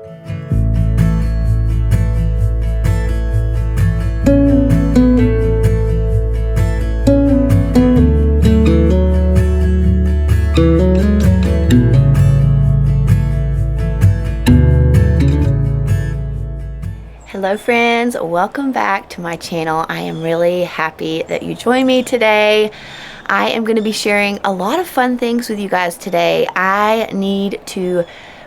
Hello friends, welcome back to my channel. I am really happy that you joined me today. I am going to be sharing a lot of fun things with you guys today. I need to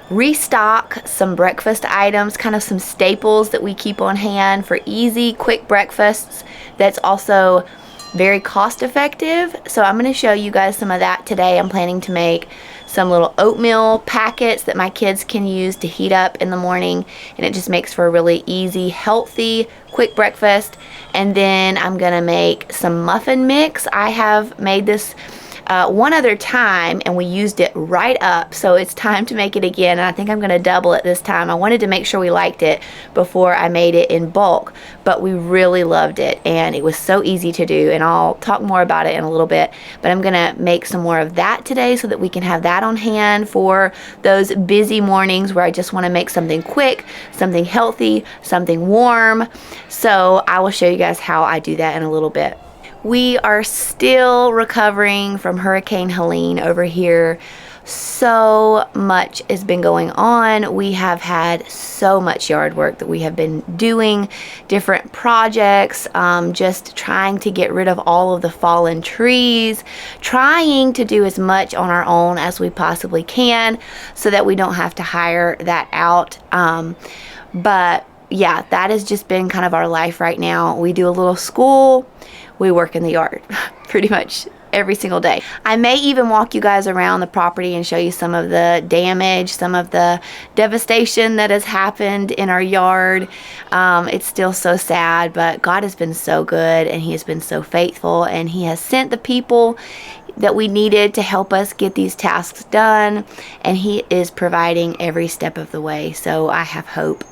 restock some breakfast items, kind of some staples that we keep on hand for easy, quick breakfasts that's also very cost effective. So I'm going to show you guys some of that today. I'm planning to make some little oatmeal packets that my kids can use to heat up in the morning, and it just makes for a really easy, healthy, quick breakfast. And then I'm gonna make some muffin mix. I have made this one other time and we used it right up, so it's time to make it again, and I think I'm gonna double it this time. I wanted to make sure we liked it before I made it in bulk, but we really loved it and it was so easy to do, and I'll talk more about it in a little bit. But I'm gonna make some more of that today so that we can have that on hand for those busy mornings where I just want to make something quick, something healthy, something warm. So I will show you guys how I do that in a little bit. We are still recovering from Hurricane Helene over here. So much has been going on. We have had so much yard work that we have been doing, different projects, just trying to get rid of all of the fallen trees, trying to do as much on our own as we possibly can so that we don't have to hire that out. But yeah, that has just been kind of our life right now. We do a little school, we work in the yard pretty much every single day. I may even walk you guys around the property and show you some of the damage, some of the devastation that has happened in our yard. It's still so sad, but God has been so good and He has been so faithful, and He has sent the people that we needed to help us get these tasks done, and He is providing every step of the way. So I have hope,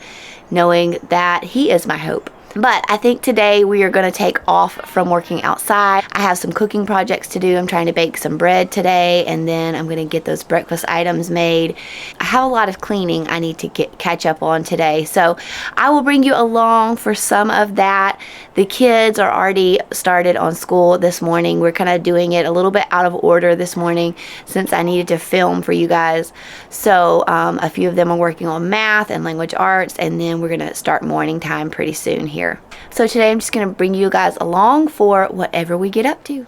knowing that He is my hope. But I think today we are going to take off from working outside. I have some cooking projects to do. I'm trying to bake some bread today, and then I'm going to get those breakfast items made. I have a lot of cleaning I need to catch up on today, so I will bring you along for some of that. The kids are already started on school this morning. We're kind of doing it a little bit out of order this morning since I needed to film for you guys. So a few of them are working on math and language arts, and then we're going to start morning time pretty soon here. So today I'm just going to bring you guys along for whatever we get up to.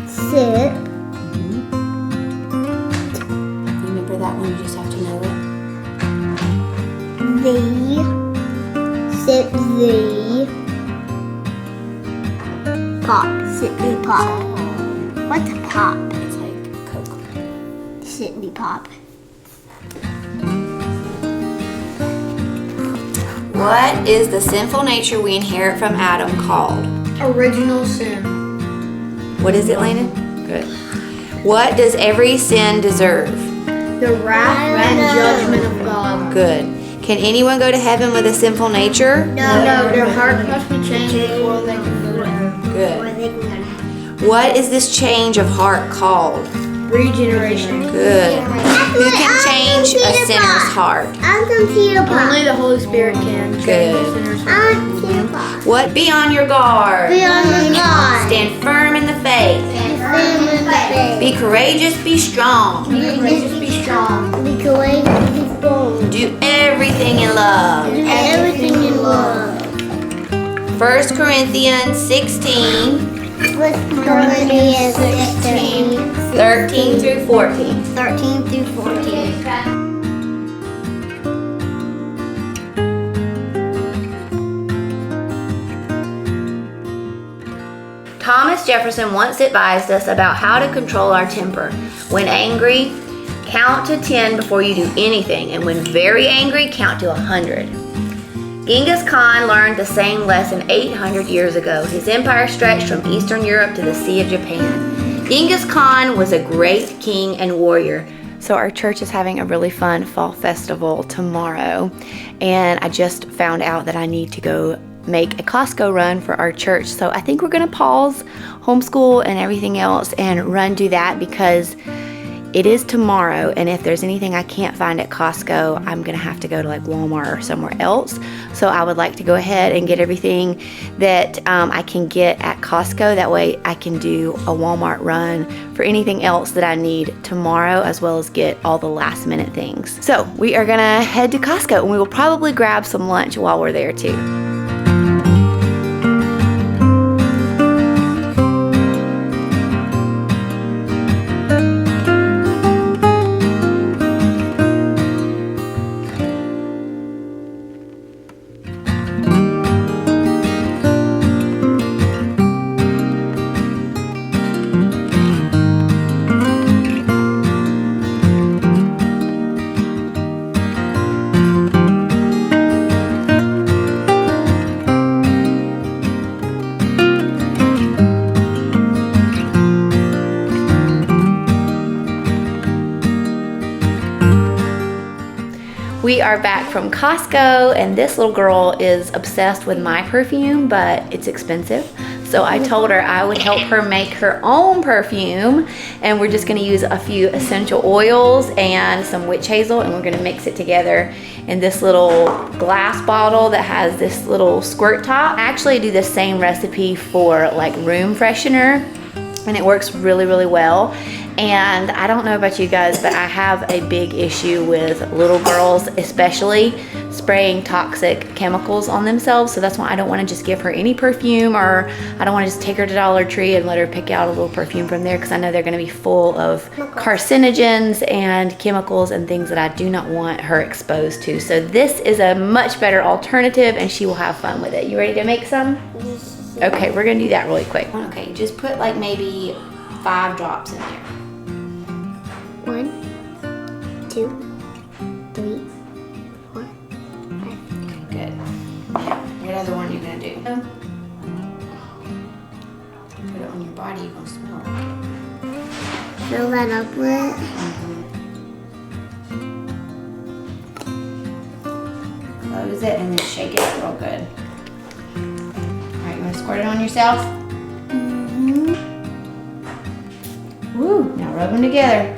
Sip. Remember that one, you just have to know it. Sip the pop. Sip the pop. What's a pop? It's like Coke. Sip the pop. What is the sinful nature we inherit from Adam called? Original sin. What is it, Lena? Good. What does every sin deserve? The wrath and judgment of God. Good. Can anyone go to heaven with a sinful nature? No, their heart must be changed before they can go to heaven. Good. What is this change of heart called? Regeneration. Good. Who can change a sinner's heart? Only the Holy Spirit can change Good. a sinner's heart. What? Be on your guard. Stand firm in the faith. Be courageous, be strong. Be courageous, be strong. Do everything in love. 1 Corinthians 16. 13 through 14. 13 through 14. Thomas Jefferson once advised us about how to control our temper. When angry, Count to 10 before you do anything, and when very angry, count to 100. Genghis Khan learned the same lesson 800 years ago. His empire stretched from Eastern Europe to the Sea of Japan. Genghis Khan was a great king and warrior. So our church is having a really fun fall festival tomorrow, and I just found out that I need to go make a Costco run for our church. So I think we're gonna pause homeschool and everything else and do that because it is tomorrow, and if there's anything I can't find at Costco, I'm gonna have to go to like Walmart or somewhere else. So I would like to go ahead and get everything that I can get at Costco. That way I can do a Walmart run for anything else that I need tomorrow, as well as get all the last minute things. So we are gonna head to Costco, and we will probably grab some lunch while we're there too. We are back from Costco, and this little girl is obsessed with my perfume, but it's expensive. So I told her I would help her make her own perfume, and we're just gonna use a few essential oils and some witch hazel, and we're gonna mix it together in this little glass bottle that has this little squirt top. I actually do the same recipe for like room freshener, and it works really, really well. And I don't know about you guys, but I have a big issue with little girls, especially spraying toxic chemicals on themselves. So that's why I don't want to just give her any perfume, or I don't want to just take her to Dollar Tree and let her pick out a little perfume from there, because I know they're going to be full of carcinogens and chemicals and things that I do not want her exposed to. So this is a much better alternative, and she will have fun with it. You ready to make some? Okay, we're going to do that really quick. Okay, just put like maybe 5 drops in there. 1, 2, 3, 4, 5. Okay, good. Now, what other one are you gonna do? Put it on your body, you're gonna smell it. Fill that up with Close it and then shake it up real good. Alright, you wanna squirt it on yourself? Woo, now rub them together.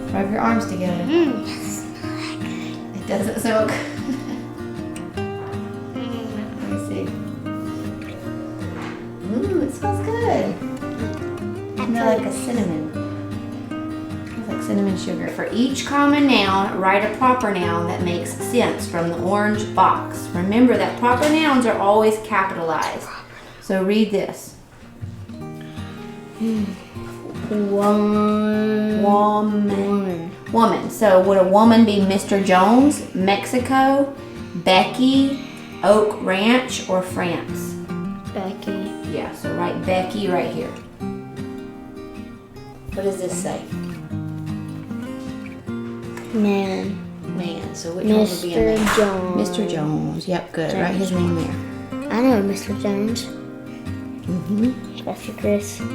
Rub your arms together. It doesn't smell good. Let me see. Ooh, it smells good. It smells like a cinnamon. It smells like cinnamon sugar. For each common noun, write a proper noun that makes sense from the orange box. Remember that proper nouns are always capitalized. So read this. Woman. So would a woman be Mr. Jones, Mexico, Becky, Oak Ranch, or France? Becky. Yeah, so write Becky right here. What does this say? Man. So which one would be a man? Mr. Jones. Mr. Jones. Yep, good. Write his name there. I know Mr. Jones. Mm-hmm. Chris. Yep.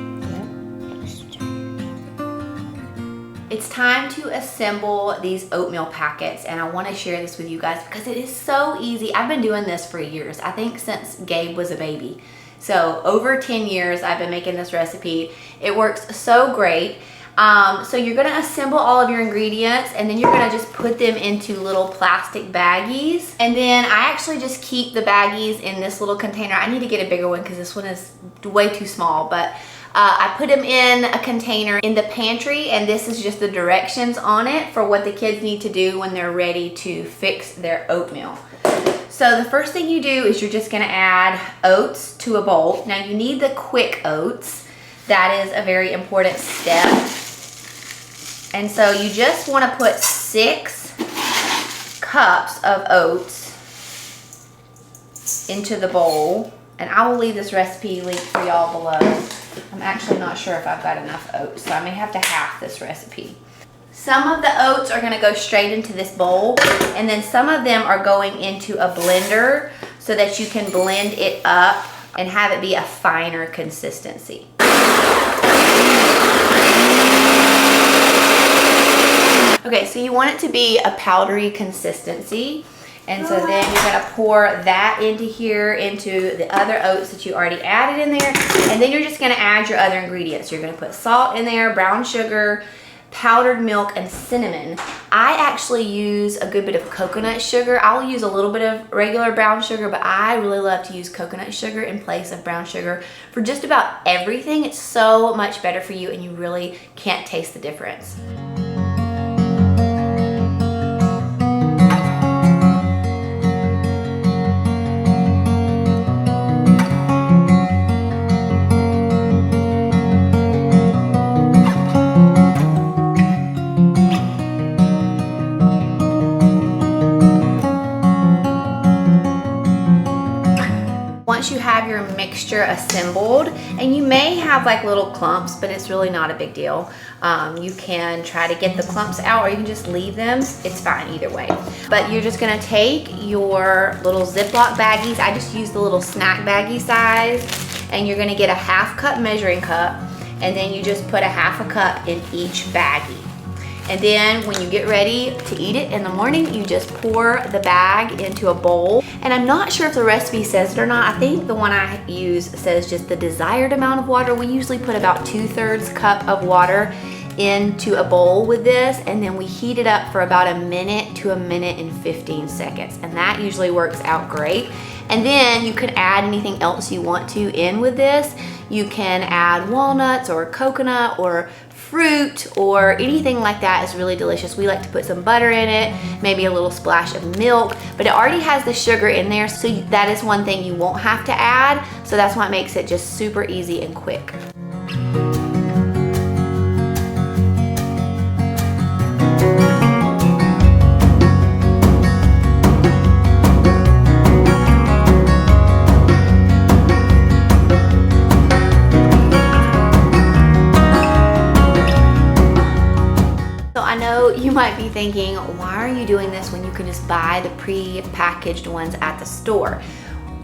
It's time to assemble these oatmeal packets, and I want to share this with you guys because it is so easy. I've been doing this for years. I think since Gabe was a baby. So over 10 years I've been making this recipe. It works so great. So you're gonna assemble all of your ingredients, and then you're gonna just put them into little plastic baggies. And then I actually just keep the baggies in this little container. I need to get a bigger one because this one is way too small, but I put them in a container in the pantry, and this is just the directions on it for what the kids need to do when they're ready to fix their oatmeal. So the first thing you do is you're just gonna add oats to a bowl. Now you need the quick oats. That is a very important step. And so you just wanna put 6 cups of oats into the bowl. And I will leave this recipe link for y'all below. I'm actually not sure if I've got enough oats, so I may have to half this recipe. Some of the oats are gonna go straight into this bowl, and then some of them are going into a blender so that you can blend it up and have it be a finer consistency. Okay, so you want it to be a powdery consistency. And so then you're gonna pour that into here, into the other oats that you already added in there. And then you're just gonna add your other ingredients. You're gonna put salt in there, brown sugar, powdered milk, and cinnamon. I actually use a good bit of coconut sugar. I'll use a little bit of regular brown sugar, but I really love to use coconut sugar in place of brown sugar for just about everything. It's so much better for you and you really can't taste the difference. Once you have your mixture assembled, and you may have like little clumps, but it's really not a big deal. You can try to get the clumps out, or you can just leave them. It's fine either way. But you're just gonna take your little Ziploc baggies. I just use the little snack baggie size, and you're gonna get a 1/2 cup measuring cup, and then you just put a 1/2 cup in each baggie. And then when you get ready to eat it in the morning, you just pour the bag into a bowl. And I'm not sure if the recipe says it or not. I think the one I use says just the desired amount of water. We usually put about 2/3 cup of water into a bowl with this, and then we heat it up for about 1 minute to 1 minute and 15 seconds. And that usually works out great. And then you can add anything else you want to in with this. You can add walnuts or coconut or fruit or anything like that. Is really delicious. We like to put some butter in it, maybe a little splash of milk, but it already has the sugar in there, so that is one thing you won't have to add. So that's what makes it just super easy and quick. You might be thinking, why are you doing this when you can just buy the pre-packaged ones at the store?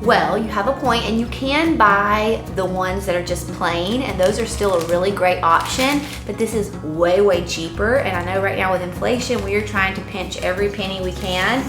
Well, you have a point, and you can buy the ones that are just plain, and those are still a really great option, but this is way, way cheaper. And I know right now with inflation, we are trying to pinch every penny we can.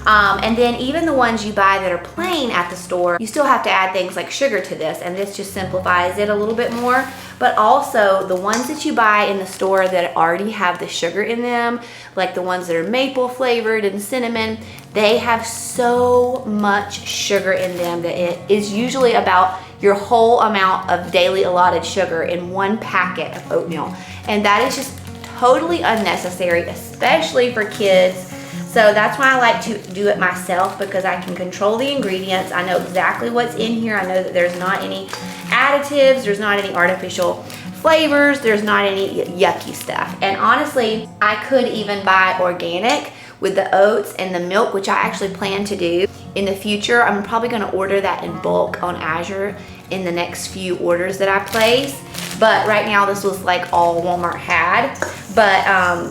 And then even the ones you buy that are plain at the store, you still have to add things like sugar to this, and this just simplifies it a little bit more. But also the ones that you buy in the store that already have the sugar in them, like the ones that are maple flavored and cinnamon, they have so much sugar in them that it is usually about your whole amount of daily allotted sugar in one packet of oatmeal. And that is just totally unnecessary, especially for kids. So that's why I like to do it myself, because I can control the ingredients. I know exactly what's in here. I know that there's not any additives, there's not any artificial flavors, there's not any yucky stuff. And honestly, I could even buy organic with the oats and the milk, which I actually plan to do in the future. I'm probably gonna order that in bulk on Azure in the next few orders that I place. But right now this was like all Walmart had. But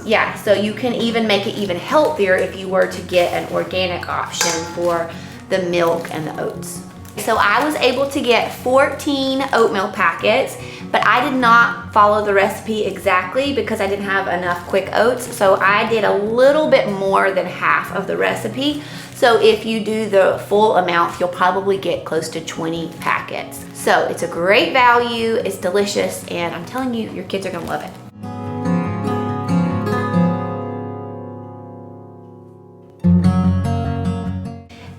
yeah, so you can even make it even healthier if you were to get an organic option for the milk and the oats. So I was able to get 14 oatmeal packets, but I did not follow the recipe exactly because I didn't have enough quick oats. So I did a little bit more than half of the recipe. So if you do the full amount, you'll probably get close to 20 packets. So it's a great value, it's delicious, and I'm telling you, your kids are gonna love it.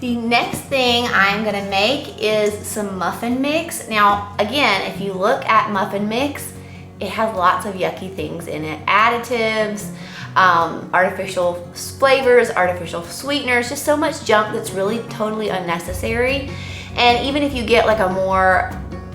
The next thing I'm gonna make is some muffin mix. Now, again, if you look at muffin mix, it has lots of yucky things in it. Additives, artificial flavors, artificial sweeteners, just so much junk that's really totally unnecessary. And even if you get like a more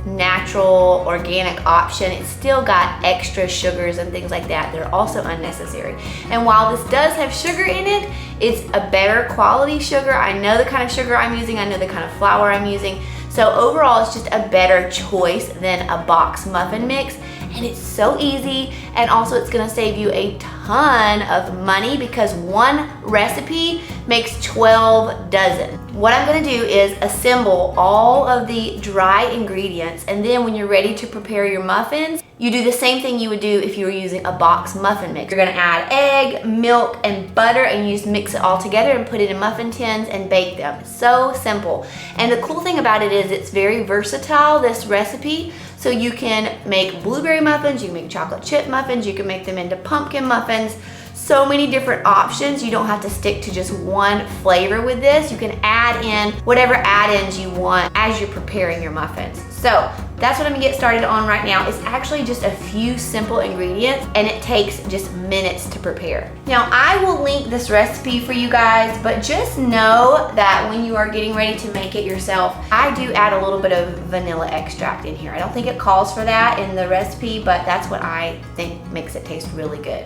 natural organic option, it's still got extra sugars and things like that. They're also unnecessary. And while this does have sugar in it, it's a better quality sugar. I know the kind of sugar I'm using, I know the kind of flour I'm using. So overall, it's just a better choice than a box muffin mix. and it's so easy, and also it's gonna save you a ton of money because one recipe makes 12 dozen. What I'm gonna do is assemble all of the dry ingredients, and then when you're ready to prepare your muffins, you do the same thing you would do if you were using a box muffin mix. You're gonna add egg, milk, and butter, and you just mix it all together and put it in muffin tins and bake them. So simple. And the cool thing about it is it's very versatile, this recipe. So you can make blueberry muffins, you can make chocolate chip muffins, you can make them into pumpkin muffins. So many different options. You don't have to stick to just one flavor with this. You can add in whatever add-ins you want as you're preparing your muffins. So that's what I'm gonna get started on right now. It's actually just a few simple ingredients, and it takes just minutes to prepare. Now, I will link this recipe for you guys, but just know that when you are getting ready to make it yourself, I do add a little bit of vanilla extract in here. I don't think it calls for that in the recipe, but that's what I think makes it taste really good.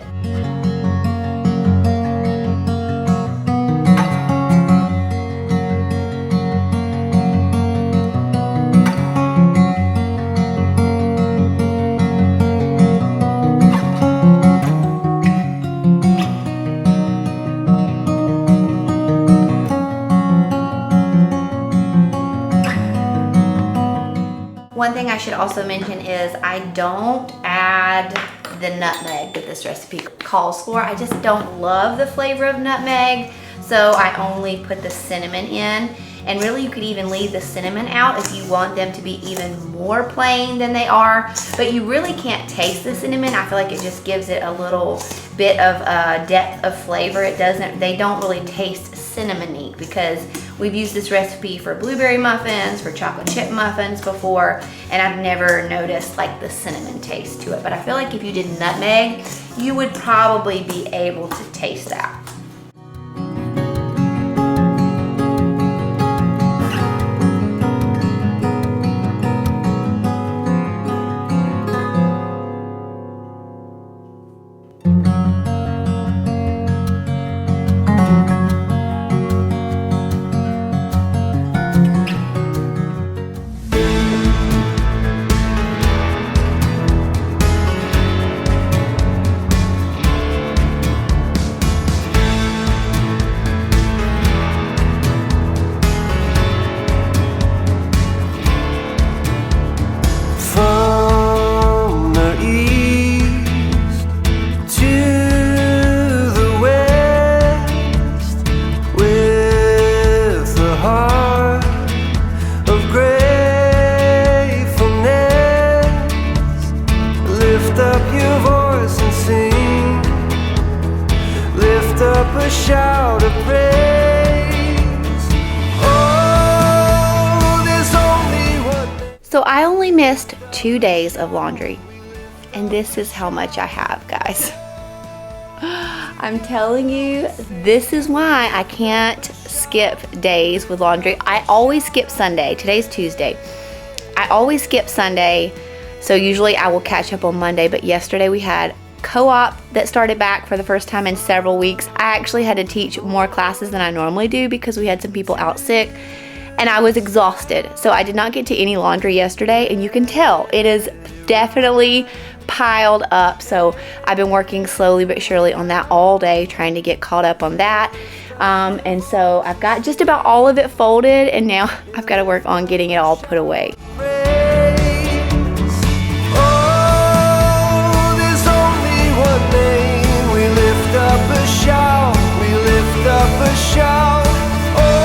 One thing I should also mention is I don't add the nutmeg that this recipe calls for. I just don't love the flavor of nutmeg, so I only put the cinnamon in. And really, you could even leave the cinnamon out if you want them to be even more plain than they are, but you really can't taste the cinnamon. I feel like it just gives it a little bit of depth of flavor. They don't really taste cinnamony because we've used this recipe for blueberry muffins, for chocolate chip muffins before, and I've never noticed like the cinnamon taste to it. But I feel like if you did nutmeg, you would probably be able to taste that. Shout of praise. Oh, there's only one. So I only missed 2 days of laundry, and this is how much I have, guys. I'm telling you, this is why I can't skip days with laundry. I always skip Sunday. Today's Tuesday. I always skip Sunday, so usually I will catch up on Monday, but yesterday we had co-op that started back for the first time in several weeks. I actually had to teach more classes than I normally do because we had some people out sick, and I was exhausted. So I did not get to any laundry yesterday, and you can tell it is definitely piled up. So I've been working slowly but surely on that all day, trying to get caught up on that. And so I've got just about all of it folded, and now I've got to work on getting it all put away. Shout, oh,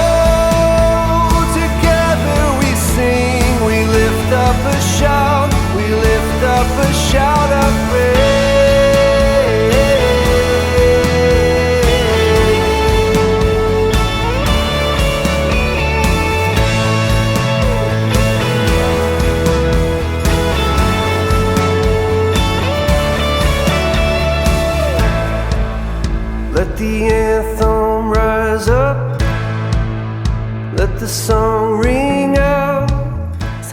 together we sing, we lift up a shout, we lift up a shout of praise. Let the anthem rise up, let the song ring out.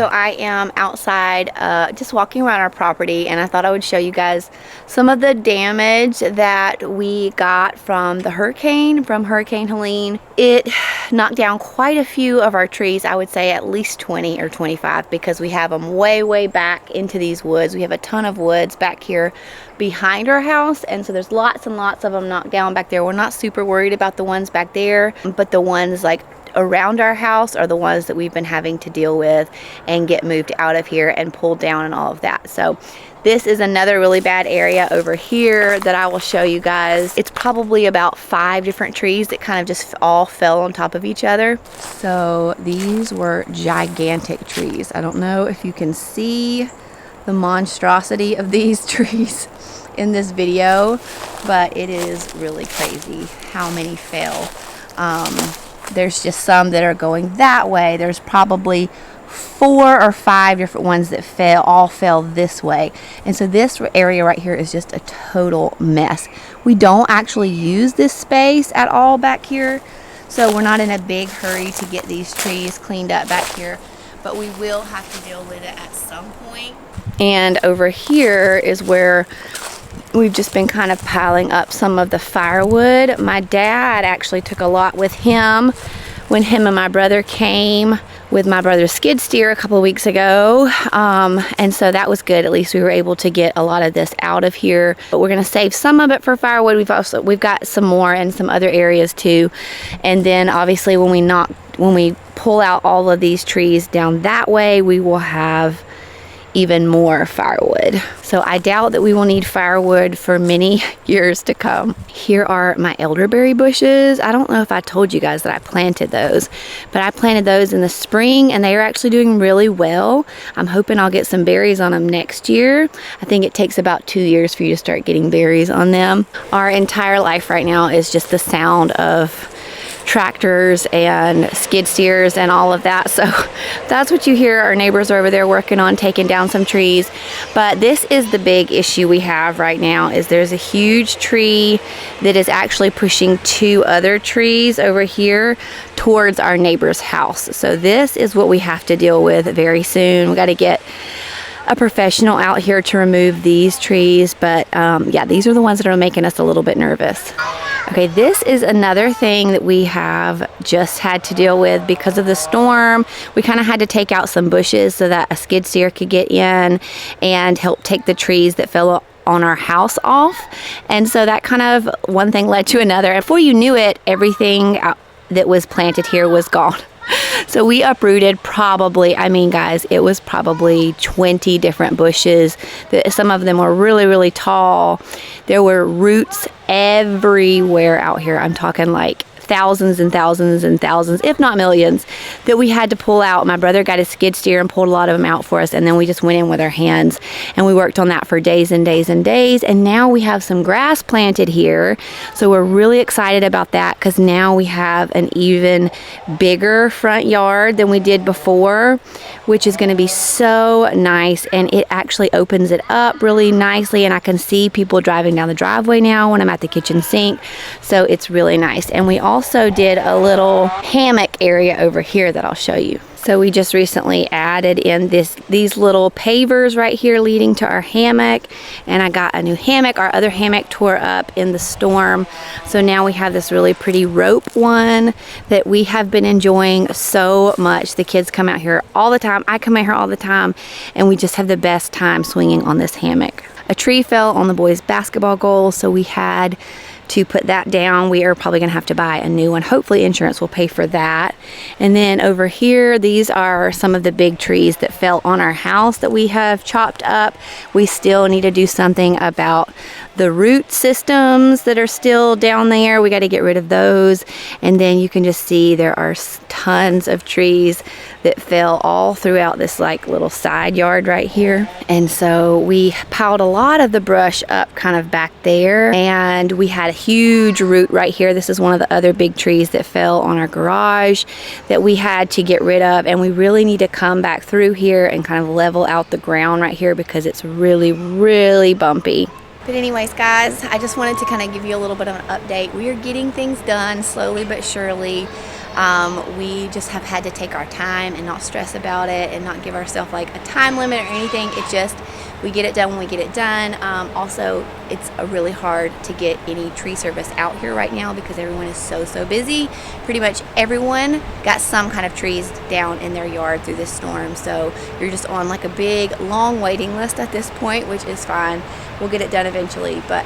So I am outside just walking around our property, and I thought I would show you guys some of the damage that we got from Hurricane Helene. It knocked down quite a few of our trees. I would say at least 20 or 25, because we have them way back into these woods. We have a ton of woods back here behind our house, and so there's lots and lots of them knocked down back there. We're not super worried about the ones back there, but the ones like around our house are the ones that we've been having to deal with and get moved out of here and pulled down and all of that. So this is another really bad area over here that I will show you guys. It's probably about 5 different trees that kind of just all fell on top of each other. So these were gigantic trees. I don't know if you can see the monstrosity of these trees in this video, but it is really crazy how many fell. There's just some that are going that way. There's probably 4 or 5 different ones that all fell this way. And so this area right here is just a total mess. We don't actually use this space at all back here, so we're not in a big hurry to get these trees cleaned up back here, but we will have to deal with it at some point. And over here is where we've just been kind of piling up some of the firewood. My dad actually took a lot with him when him and my brother came with my brother's skid steer a couple of weeks ago, and so that was good. At least we were able to get a lot of this out of here, but we're going to save some of it for firewood. We've got some more in some other areas too, and then obviously when we pull out all of these trees down that way, we will have even more firewood. So I doubt that we will need firewood for many years to come. Here are my elderberry bushes. I don't know if I told you guys that I planted those, but I planted those in the spring and they are actually doing really well. I'm hoping I'll get some berries on them next year. I think it takes about 2 years for you to start getting berries on them. Our entire life right now is just the sound of tractors and skid steers and all of that. So that's what you hear. Our neighbors are over there working on taking down some trees. But this is the big issue we have right now, is there's a huge tree that is actually pushing 2 other trees over here towards our neighbor's house. So this is what we have to deal with very soon. We got to get a professional out here to remove these trees, but yeah, these are the ones that are making us a little bit nervous. Okay, this is another thing that we have just had to deal with because of the storm. We kind of had to take out some bushes so that a skid steer could get in and help take the trees that fell on our house off. And so that kind of one thing led to another. And before you knew it, everything that was planted here was gone. So we uprooted probably, I mean guys, it was probably 20 different bushes. Some of them were really tall. There were roots everywhere out here. I'm talking like thousands and thousands and thousands, if not millions, that we had to pull out. My brother got a skid steer and pulled a lot of them out for us, and then we just went in with our hands and we worked on that for days and days and days. And now we have some grass planted here, so we're really excited about that, because now we have an even bigger front yard than we did before, which is going to be so nice. And it actually opens it up really nicely, and I can see people driving down the driveway now when I'm at the kitchen sink, so it's really nice. And we also did a little hammock area over here that I'll show you. So we just recently added in these little pavers right here leading to our hammock, and I got a new hammock. Our other hammock tore up in the storm, so now we have this really pretty rope one that we have been enjoying so much. The kids come out here all the time. I come out here all the time, and we just have the best time swinging on this hammock. A tree fell on the boys' basketball goal, so we had to put that down. We are probably gonna have to buy a new one. Hopefully insurance will pay for that. And then over here, these are some of the big trees that fell on our house that we have chopped up. We still need to do something about the root systems that are still down there. We got to get rid of those. And then you can just see there are tons of trees that fell all throughout this like little side yard right here. And so we piled a lot of the brush up kind of back there, and we had a huge root right here. This is one of the other big trees that fell on our garage that we had to get rid of, and we really need to come back through here and kind of level out the ground right here because it's really bumpy. But anyways, guys, I just wanted to kind of give you a little bit of an update. We are getting things done slowly but surely. We just have had to take our time and not stress about it and not give ourselves like a time limit or anything. It's just we get it done when we get it done. Also, it's really hard to get any tree service out here right now because everyone is so busy. Pretty much everyone got some kind of trees down in their yard through this storm, so you're just on like a big long waiting list at this point, which is fine. We'll get it done eventually, but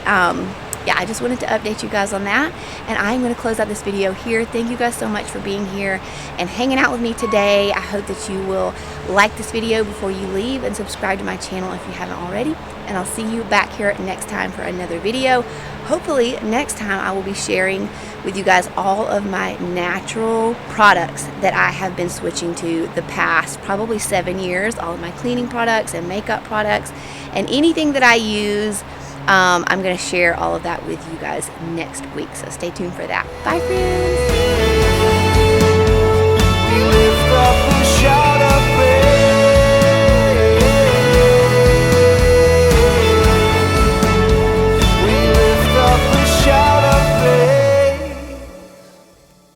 yeah, I just wanted to update you guys on that, and I'm going to close out this video here. Thank you guys so much for being here and hanging out with me today. I hope that you will like this video before you leave and subscribe to my channel if you haven't already, and I'll see you back here next time for another video. Hopefully next time I will be sharing with you guys all of my natural products that I have been switching to the past probably 7 years, all of my cleaning products and makeup products and anything that I use. I'm going to share all of that with you guys next week, so stay tuned for that. Bye, friends.